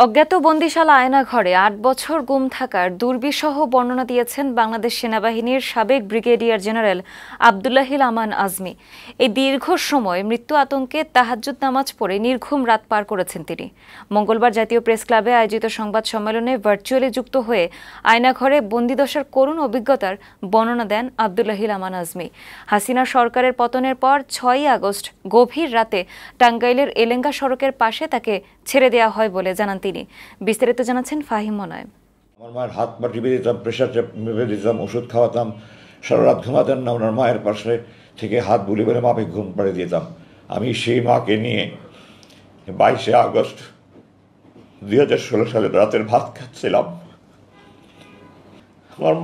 অজ্ঞাত বন্দিশালা আয়নাঘরে ৮ বছর গুম থাকার দুর্বিষহ বর্ণনা দিয়েছেন বাংলাদেশ সেনাবাহিনীর সাবেক ব্রিগেডিয়ার জেনারেল আব্দুল্লাহিল আমান আজমি। এই দীর্ঘ সময় মৃত্যু আতঙ্কে তাহাজ্জুদ নামাজ পড়ে নির্ঘুম রাত পার করেছেন তিনি। মঙ্গলবার জাতীয় প্রেস ক্লাবে আয়োজিত সংবাদ সম্মেলনে ভার্চুয়ালি যুক্ত হয়ে আয়নাঘরে বন্দিদশার করুণ অভিজ্ঞতার বর্ণনা দেন আব্দুল্লাহিল আমান আজমি। হাসিনা সরকারের পতনের পর ৬ই আগস্ট গভীর রাতে টাঙ্গাইলের এলেঙ্গা সড়কের পাশে তাকে ছেড়ে দেওয়া হয় বলে জানান তিনি। বিস্তারিত জানাচ্ছেন ফাহিম মনয়। আমার মায়ের হাত পা টিপে দিতাম, প্রেশার মেপে দিতাম, ওষুধ খাওয়াতাম, সারা রাত ঘুমাতেন না। ওনার মায়ের পাশে থেকে হাত বুলি বলে মাপে ঘুম পাড়িয়ে দিতাম। আমি সেই মাকে নিয়ে 22শে আগস্ট 2016 সালে রাতের ভাত খাচ্ছিলাম। আমার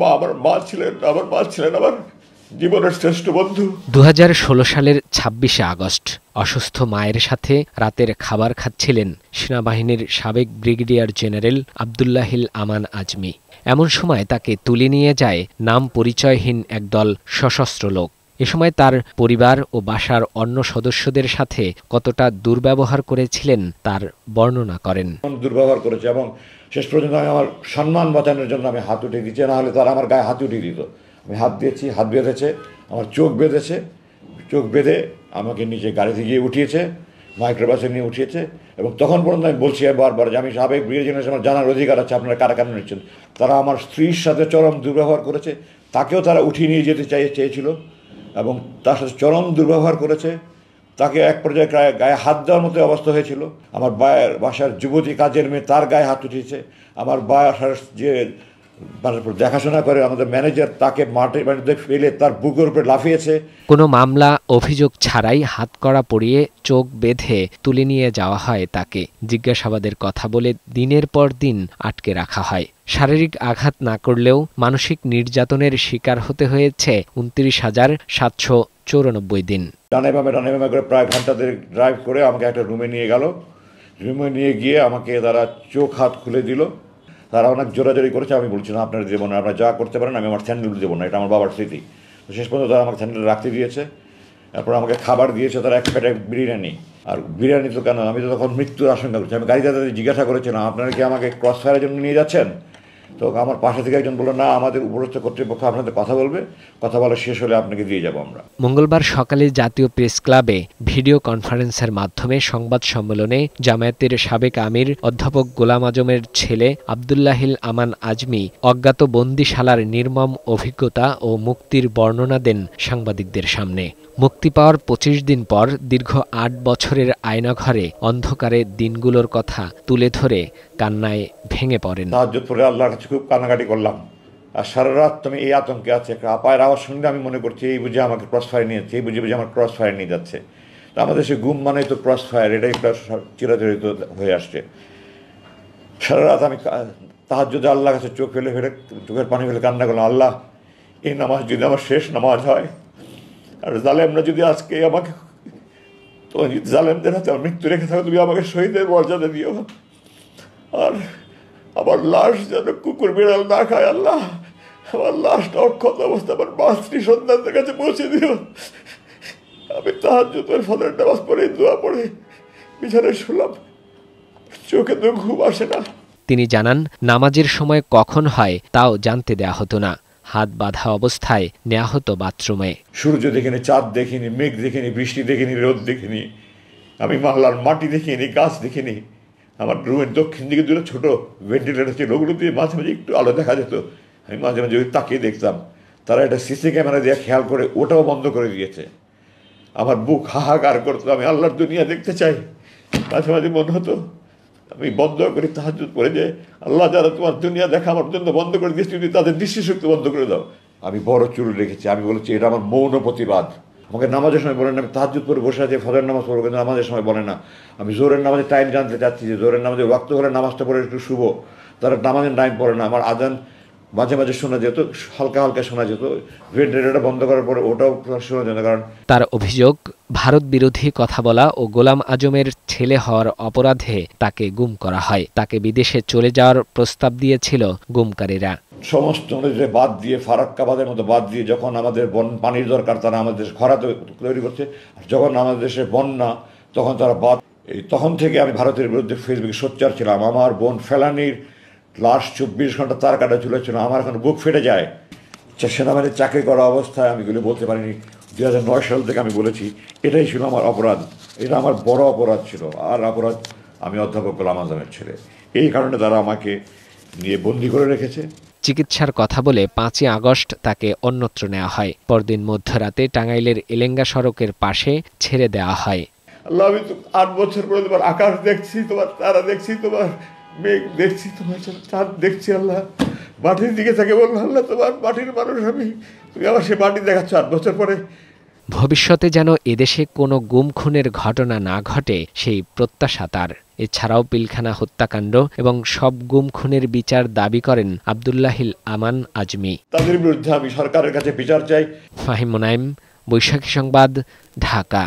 মা ছিলেন আমার জীবনের শ্রেষ্ঠ বন্ধু। 2016 সালের 26শে আগস্ট অসুস্থ মায়ের সাথে রাতের খাবার খাচ্ছিলেন সেনাবাহিনীর সাবেক ব্রিগেডিয়ার জেনারেল আব্দুল্লাহিল আমান আজমি। এমন সময় তাকে তুলে নিয়ে যায় নাম পরিচয়হীন একদল সশস্ত্র লোক। এ সময় তার পরিবার ও বাসার অন্য সদস্যদের সাথে কতটা দুর্ব্যবহার করেছিলেন তার বর্ণনা করেন। দুর্ব্যবহার করেছে এবং শেষ পর্যন্ত আমি আমার সম্মান বাঁচানোর জন্য আমি হাত উঠিয়ে দিচ্ছি, না হলে তারা আমার গায়ে হাত উঠিয়ে দিত। আমি হাত দিয়েছি, হাত বেঁধেছে, আমার চোখ বেঁধেছে, চোখ বেঁধে আমাকে নিচে গাড়িতে গিয়ে উঠিয়েছে, মাইক্রোবাসে নিয়ে উঠিয়েছে। এবং তখন পর্যন্ত আমি বলছি বারবার যে আমি সাবেক ব্রিগেডিয়ার, আমার জানার অধিকার আছে আপনারা কারা কারা নিচ্ছেন। তারা আমার স্ত্রীর সাথে চরম দুর্ব্যবহার করেছে, তাকেও তারা উঠিয়ে নিয়ে যেতে চেয়েছিল এবং তার সাথে চরম দুর্ব্যবহার করেছে। তাকে এক পর্যায়ে গায়ে হাত দেওয়ার মতো অবস্থা হয়েছিল। আমার বাসার যুবতী কাজের মেয়ে, তার গায়ে হাত উঠিয়েছে। আমার বাসার যে দেখাশোনা করে আমাদের ম্যানেজার, তাকে মাটিতে ফেলে তার বুকের উপরে লাফিয়েছে। কোনো মামলা অভিযোগ ছাড়াই হাতকড়া পরিয়ে চোখ বেঁধে তুলে নিয়ে যাওয়া হয় তাকে। জিজ্ঞাসাবাদের কথা বলে দিনের পর দিন আটকে রাখা হয়। শারীরিক আঘাত না করলেও মানসিক নির্যাতনের শিকার হতে হয়েছে 29,794 দিন। ডানে বামে করে প্রায় ঘন্টা ড্রাইভ করে আমাকে একটা রুমে নিয়ে গেল। রুমে নিয়ে গিয়ে আমাকে তারা চোখ হাত খুলে দিল। তারা অনেক জোরাজোরি করেছে। আমি বলছি না আপনারা দেবো না, আপনারা যা করতে পারেন, আমি আমার স্যান্ডেল দেবো না, এটা আমার বাবার স্মৃতি। তো শেষ পর্যন্ত তারা আমাকে স্যান্ডেল রাখতে দিয়েছে। তারপর আমাকে খাবার দিয়েছে তারা এক প্যাকেট বিরিয়ানি। আর বিরিয়ানি তো কেন, আমি তো তখন মৃত্যুর আশঙ্কা করছি। আমি গাড়িতে তাদের জিজ্ঞাসা করেছিলাম আপনারা কি আমাকে ক্রস ফায়ারের জন্য নিয়ে যাচ্ছেন? তো আমার পাশে থেকে একজন বললো না, আমাদের উপরস্থ কর্তৃপক্ষ আপনাদের কথা বলবে, কথা বলা শেষ হলে আপনাকে দিয়ে যাবো আমরা। মঙ্গলবার সকালে জাতীয় প্রেস ক্লাবে ভিডিও কনফারেন্সের মাধ্যমে সংবাদ সম্মেলনে জামায়াতের সাবেক আমির অধ্যাপক গোলাম আজমের ছেলে আব্দুল্লাহিল আমান আজমি অজ্ঞাত বন্দিশালার নির্মম অভিজ্ঞতা ও মুক্তির বর্ণনা দেন সাংবাদিকদের সামনে। মুক্তি পাওয়ার 25 দিন পর দীর্ঘ 8 বছরের আয়নাঘরে অন্ধকারে দিনগুলোর কথা তুলে ধরে কান্নায় ভেঙে পড়েন। তাহাজ্জুদ পড়ে আল্লাহর কাছে খুব কান্নাকাটি করলাম। আর সারা রাত তুমি এই আতঙ্কে আছে। একটা আপায়ের আওয়াজ শুনলে আমি মনে করছি এই বুঝে আমাকে ক্রস ফায়ার নিয়ে যাচ্ছে, এই বুঝে আমার ক্রস ফায়ার নিয়ে যাচ্ছে। তো আমাদের সে গুম মানে তো ক্রস ফায়ার, এটাই একটা চিরাচরিত হয়ে আসছে। সারা রাত আমি তাহাজ্জুদে আল্লাহর কাছে চোখের পানি ফেলে কান্না করলাম, আল্লাহ এই নামাজ যদি আমার শেষ নামাজ হয়, আর জালেমরা যদি আজকে আমাকে, তোমার যদি জালেমদের হাতে আমার মৃত্যু রেখে থাকো, তুমি আমাকে শহীদের মর্যাদা দিও। আর আমার লাশ যেন কুকুর বিড়াল না খায় আল্লাহ। আমার লাশটা অক্ষত অবস্থা আমার স্ত্রী সন্তানদের কাছে পৌঁছে দিও। আমি তাহাজ্জুদের ফজরের নামাজ পড়ে দোয়া পড়ে বিছানায় শুলাম, চোখে তো ঘুম আসে না। তিনি জানান নামাজের সময় কখন হয় তাও জানতে দেয়া হতো না। হাত বাঁধা অবস্থায় নেওয়া হতো বাথরুমে। সূর্য দেখিনি, চাঁদ দেখিনি, মেঘ দেখিনি, বৃষ্টি দেখিনি, রোদ দেখিনি, আমি মহলার মাটি দেখিনি, গাছ দেখিনি। আমার রুমের দক্ষিণ দিকে দুটো ছোট ভেন্টিলেটর ছিল, ওগুলো দিয়ে মাঝে মাঝে একটু আলো দেখা যেত। আমি মাঝে মাঝে ওই তাকিয়ে দেখতাম। তারা একটা সিসি ক্যামেরা দিয়ে খেয়াল করে ওটাও বন্ধ করে দিয়েছে। আমার বুক হাহাকার করতো, আমি আল্লাহর দুনিয়া দেখতে চাই। মাঝে মাঝে মনে হতো আমি বন্ধ করি তাহাজ্জুদ পড়ে যে আল্লাহ যারা তোমার দুনিয়া দেখা আমার জন্য বন্ধ করে দিয়েছে, যদি তাদের দৃষ্টিশক্তি বন্ধ করে দাও। আমি বড় চুল রেখেছি, আমি বলেছি এটা আমার মৌন প্রতিবাদ। আমাকে নামাজের সময় বলেন, আমি তাহাজ্জুদ পড়ে বসে আছি, ফজরের নামাজ পড়বো, কিন্তু নামাজের সময় বলে না। আমি জোহরের নামাজের টাইম জানতে চাচ্ছি যে জোহরের নামাজে ওয়াক্ত হলে নামাজটা পড়ে একটু শুভ, তারা নামাজের টাইম পড়ে না। আমার আজান মাঝে মাঝে শোনা যেত, হালকা হালকা শোনা যেত, ভেন্টিলেটরটা বন্ধ করার পরে ওটাও শোনা যেত। কারণ তার অভিযোগ ভারত বিরোধী কথা বলা ও গোলাম আজমের ছেলে হওয়ার অপরাধে তাকে গুম করা হয়। তাকে বিদেশে চলে যাওয়ার প্রস্তাব দিয়েছিল গুমকারীরা। সমস্ত নদীতে বাদ দিয়ে, ফারাক্কাবাদের মতো বাদ দিয়ে, যখন আমাদের পানির দরকার তারা আমাদের খরা তৈরি করছে, আর যখন আমাদের দেশে বন্যা তখন তারা বাদ। তখন থেকে আমি ভারতের বিরুদ্ধে ফেসবুকে সোচ্চার ছিলাম। আমার বোন ফেলানির লাশ 24 ঘন্টা তার কাটা ঝুলেছিল, আমার এখন বুক ফেটে যায়। সেনাবাহিনীর চাকরি করা অবস্থায় আমি এগুলো বলতে পারিনি। 2009 সাল থেকে আমি বলেছি, এটাই ছিল আমার অপরাধ, এটা আমার বড় অপরাধ ছিল। আর অপরাধ, আমি অধ্যাপক গোলাম আজমের ছেলে, এই কারণে তারা আমাকে নিয়ে বন্দি করে রেখেছে। চিকিৎসার কথা বলে 5ই আগস্ট তাকে অন্যত্র নেওয়া হয়। পরদিন মধ্যরাতে টাঙ্গাইলের এলেঙ্গা সড়কের পাশে ছেড়ে দেওয়া হয়। আল্লাহ, আমি তো 8 বছর পরে তোমার আকাশ দেখছি, তোমার তারা দেখছি, তোমার মেঘ দেখছি, তোমার চাঁদ দেখছি। আল্লাহ, মাটির দিকে থেকে বললাম, আল্লাহ তোমার মাটির মানুষ আমি, তুমি আমার সে মাটি দেখাচ্ছ 8 বছর পরে। ভবিষ্যতে যেন এদেশে কোনো গুম খুনের ঘটনা না ঘটে সেই প্রত্যাশা তার। এছাড়াও পিলখানা হত্যাকাণ্ড এবং সব গুম খুনের বিচার দাবি করেন আব্দুল্লাহিল আমান আজমি। তাদের বিরুদ্ধে আমি সরকারের কাছে বিচার চাই। ফাহিম মুনাইম, বৈশাখী সংবাদ, ঢাকা।